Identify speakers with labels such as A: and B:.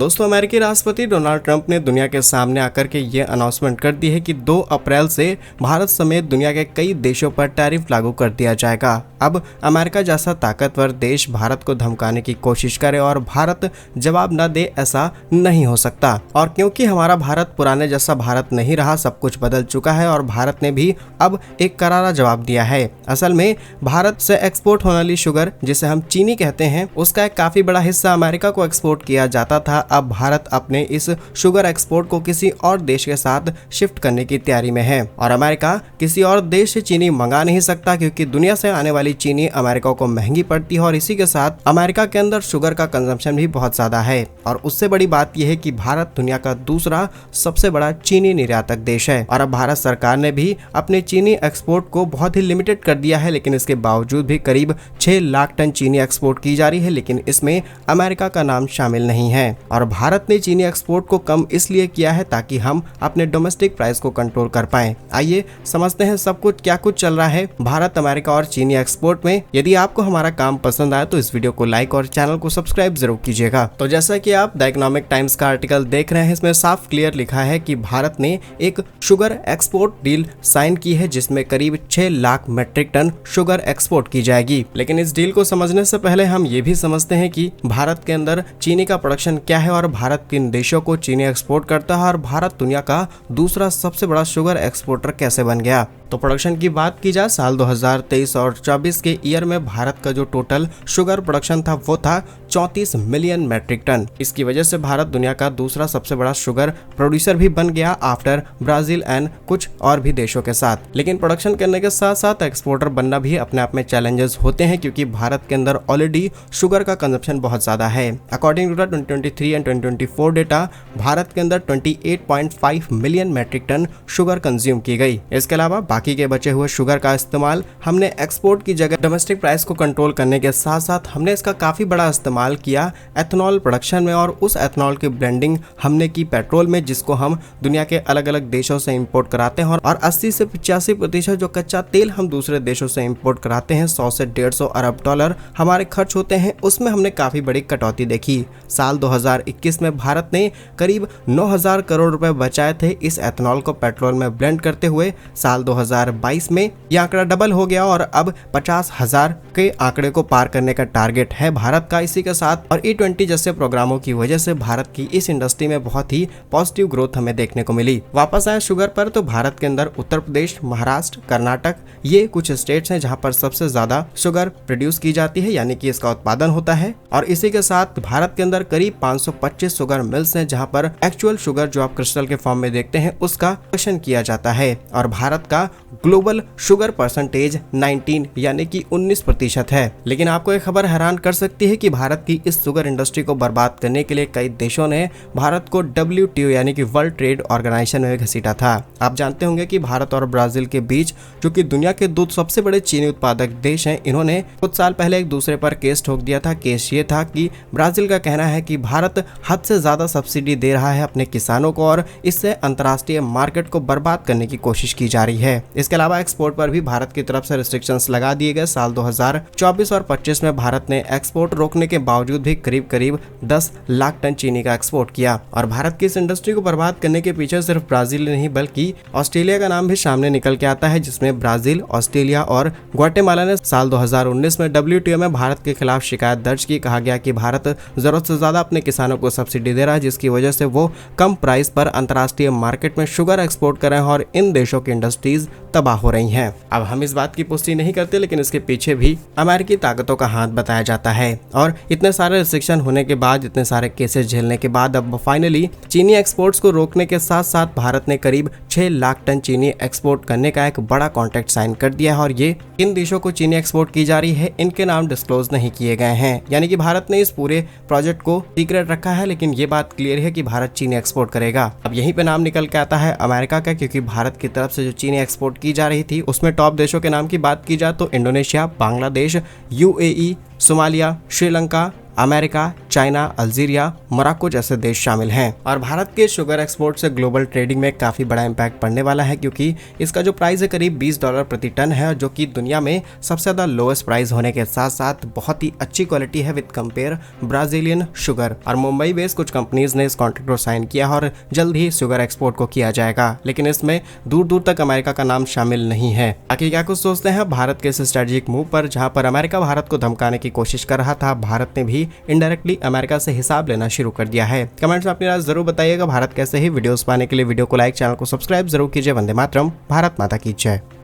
A: दोस्तों, अमेरिकी राष्ट्रपति डोनाल्ड ट्रंप ने दुनिया के सामने आकर के ये अनाउंसमेंट कर दी है कि 2 अप्रैल से भारत समेत दुनिया के कई देशों पर टैरिफ लागू कर दिया जाएगा। अब अमेरिका जैसा ताकतवर देश भारत को धमकाने की कोशिश करे और भारत जवाब न दे, ऐसा नहीं हो सकता। और क्योंकि हमारा भारत पुराने जैसा भारत नहीं रहा, सब कुछ बदल चुका है और भारत ने भी अब एक करारा जवाब दिया है। असल में भारत से एक्सपोर्ट होने वाली शुगर, जिसे हम चीनी कहते हैं, उसका एक काफी बड़ा हिस्सा अमेरिका को एक्सपोर्ट किया जाता था। अब भारत अपने इस शुगर एक्सपोर्ट को किसी और देश के साथ शिफ्ट करने की तैयारी में है और अमेरिका किसी और देश से चीनी मंगा नहीं सकता, क्योंकि दुनिया से आने वाली चीनी अमेरिका को महंगी पड़ती है और इसी के साथ अमेरिका के अंदर शुगर का कंजम्पशन भी बहुत ज्यादा है। और उससे बड़ी बात यह है कि भारत दुनिया का दूसरा सबसे बड़ा चीनी निर्यातक देश है और अब भारत सरकार ने भी अपने चीनी एक्सपोर्ट को बहुत ही लिमिटेड कर दिया है। लेकिन इसके बावजूद भी करीब 6 लाख टन चीनी एक्सपोर्ट की जा रही है, लेकिन इसमें अमेरिका का नाम शामिल नहीं है। और भारत ने चीनी एक्सपोर्ट को कम इसलिए किया है ताकि हम अपने डोमेस्टिक प्राइस को कंट्रोल कर पाएं। आइए समझते हैं सब कुछ क्या कुछ चल रहा है भारत, अमेरिका और चीनी एक्सपोर्ट में। यदि आपको हमारा काम पसंद आया तो इस वीडियो को लाइक और चैनल को सब्सक्राइब जरूर कीजिएगा। तो जैसा कि आप द इकोनॉमिक टाइम्स का आर्टिकल देख रहे हैं, इसमें साफ क्लियर लिखा है कि भारत ने एक शुगर एक्सपोर्ट डील साइन की है जिसमें करीब 6 lakh metric ton sugar export की जाएगी। लेकिन इस डील को समझने से पहले हम ये भी समझते हैं कि भारत के अंदर चीनी का प्रोडक्शन क्या है और भारत किन देशों को चीनी एक्सपोर्ट करता है और भारत दुनिया का दूसरा सबसे बड़ा शुगर एक्सपोर्टर कैसे बन गया। तो प्रोडक्शन की बात की जाए, साल 2023 और 24 के ईयर में भारत का जो टोटल शुगर प्रोडक्शन था वो था 34 मिलियन मैट्रिक टन। इसकी वजह से भारत दुनिया का दूसरा सबसे बड़ा शुगर प्रोड्यूसर भी बन गया आफ्टर ब्राजील एंड कुछ और भी देशों के साथ। लेकिन प्रोडक्शन करने के साथ साथ एक्सपोर्टर बनना भी अपने आप में चैलेंजेस होते हैं, क्योंकि भारत के अंदर ऑलरेडी शुगर का कंजप्शन बहुत ज्यादा है। According to 2023 and 2024 data, Bharat के अंदर 28.5 million metric ton sugar consume की गई। इसके अलावा बाकी के बचे हुए शुगर का इस्तेमाल हमने एक्सपोर्ट की जगह डोमेस्टिक प्राइस को कंट्रोल करने के साथ साथ हमने इसका काफी बड़ा इस्तेमाल किया एथेनॉल प्रोडक्शन में, और उस एथेनॉल की ब्लेंडिंग हमने की पेट्रोल में, जिसको हम दुनिया के अलग अलग देशों से इंपोर्ट कराते हैं। और 80 से 85% जो कच्चा तेल हम दूसरे देशों से इंपोर्ट कराते हैं, 100 से 150 अरब डॉलर हमारे खर्च होते हैं, उसमें हमने काफी बड़ी कटौती देखी। साल 2021 में भारत ने करीब 9,000 करोड़ रुपए बचाए थे इस एथेनॉल को पेट्रोल में ब्लेंड करते हुए। साल 2022 में यह आंकड़ा डबल हो गया और अब 50,000 के आंकड़े को पार करने का टारगेट है भारत का। इसी के साथ और E20 जैसे प्रोग्रामों की वजह से भारत की इस इंडस्ट्री में बहुत ही पॉजिटिव ग्रोथ हमें देखने को मिली। वापस आए शुगर पर, तो भारत के अंदर उत्तर प्रदेश, महाराष्ट्र, कर्नाटक ये कुछ स्टेट्स हैं जहां पर सबसे ज्यादा शुगर प्रोड्यूस की जाती है, यानी कि इसका उत्पादन होता है। और इसी के साथ भारत के अंदर करीब 525 शुगर मिल्स हैं जहां पर एक्चुअल शुगर जो आप क्रिस्टल के फॉर्म में देखते हैं उसका प्रोडक्शन किया जाता है। और भारत का ग्लोबल शुगर परसेंटेज 19 यानी कि 19% है। लेकिन आपको एक खबर हैरान कर सकती है कि भारत की इस शुगर इंडस्ट्री को बर्बाद करने के लिए कई देशों ने भारत को WTO यानी कि वर्ल्ड ट्रेड ऑर्गेनाइजेशन में घसीटा था। आप जानते होंगे कि भारत और ब्राजील के बीच, जो कि दुनिया के 2 सबसे बड़े चीनी उत्पादक देश हैं, इन्होंने कुछ साल पहले एक दूसरे पर केस ठोक दिया था। केस ये था कि ब्राजील का कहना है कि भारत हद से ज्यादा सब्सिडी दे रहा है अपने किसानों को और इससे अंतर्राष्ट्रीय मार्केट को बर्बाद करने की कोशिश की जा रही है। इसके अलावा एक्सपोर्ट पर भी भारत की तरफ से रिस्ट्रिक्शंस लगा दिए गए। साल 2024 और 25 में भारत ने एक्सपोर्ट रोकने के बावजूद भी करीब 10 लाख टन चीनी का एक्सपोर्ट किया। और भारत की इस इंडस्ट्री को बर्बाद करने के पीछे सिर्फ ब्राजील नहीं बल्कि ऑस्ट्रेलिया का नाम भी सामने निकल के आता है, जिसमें ब्राजील, ऑस्ट्रेलिया और ग्वाटेमाला ने साल 2019 में WTO में भारत के खिलाफ शिकायत दर्ज की। कहा गया कि भारत जरूरत से ज्यादा अपने किसानों को सब्सिडी दे रहा है, जिसकी वजह से वो कम प्राइस पर अंतर्राष्ट्रीय मार्केट में शुगर एक्सपोर्ट कर रहे हैं और इन देशों की इंडस्ट्रीज तबाह हो रही हैं। अब हम इस बात की पुष्टि नहीं करते, लेकिन इसके पीछे भी अमेरिकी ताकतों का हाथ बताया जाता है। और इतने सारे रिस्ट्रिक्शन होने के बाद, इतने सारे केसेस झेलने के बाद अब फाइनली चीनी एक्सपोर्ट्स को रोकने के साथ साथ भारत ने करीब 6 लाख टन चीनी एक्सपोर्ट करने का एक बड़ा कॉन्ट्रैक्ट साइन कर दिया है। और ये इन देशों को चीनी एक्सपोर्ट की जा रही है, इनके नाम डिस्क्लोज नहीं किए गए हैं, यानी कि भारत ने इस पूरे प्रोजेक्ट को सीक्रेट रखा है। लेकिन ये बात क्लियर है कि भारत चीनी एक्सपोर्ट करेगा। अब यहीं पे नाम निकल के आता है अमेरिका का, क्योंकि भारत की तरफ से जो चीनी एक्सपोर्ट की जा रही थी उसमें टॉप देशों के नाम की बात की जाए तो Indonesia, Bangladesh, UAE, Somalia, Sri Lanka, America, China, Algeria, Morocco जैसे देश शामिल हैं। और भारत के शुगर एक्सपोर्ट से ग्लोबल ट्रेडिंग में काफी बड़ा इम्पैक्ट पड़ने वाला है, क्योंकि इसका जो प्राइस है करीब $20 प्रति टन है, जो कि दुनिया में सबसे ज्यादा लोएस्ट प्राइस होने के साथ साथ बहुत ही अच्छी क्वालिटी है विद कंपेयर ब्राजीलियन शुगर। और मुंबई बेस्ड कुछ कंपनीज ने इस कॉन्ट्रैक्ट को साइन किया और जल्द ही शुगर एक्सपोर्ट को किया जाएगा, लेकिन इसमें दूर दूर तक अमेरिका का नाम शामिल नहीं है। बाकी क्या कुछ सोचते हैं भारत के इस स्ट्रेटेजिक मूव पर, जहां पर अमेरिका भारत को धमकाने की कोशिश कर रहा था, भारत ने भी इनडायरेक्टली अमेरिका से हिसाब लेना शुरू कर दिया है। कमेंट्स में अपनी राय जरूर बताइएगा। भारत कैसे ही वीडियोस पाने के लिए वीडियो को लाइक, चैनल को सब्सक्राइब जरूर कीजिए। वंदे मातरम, भारत माता की जय।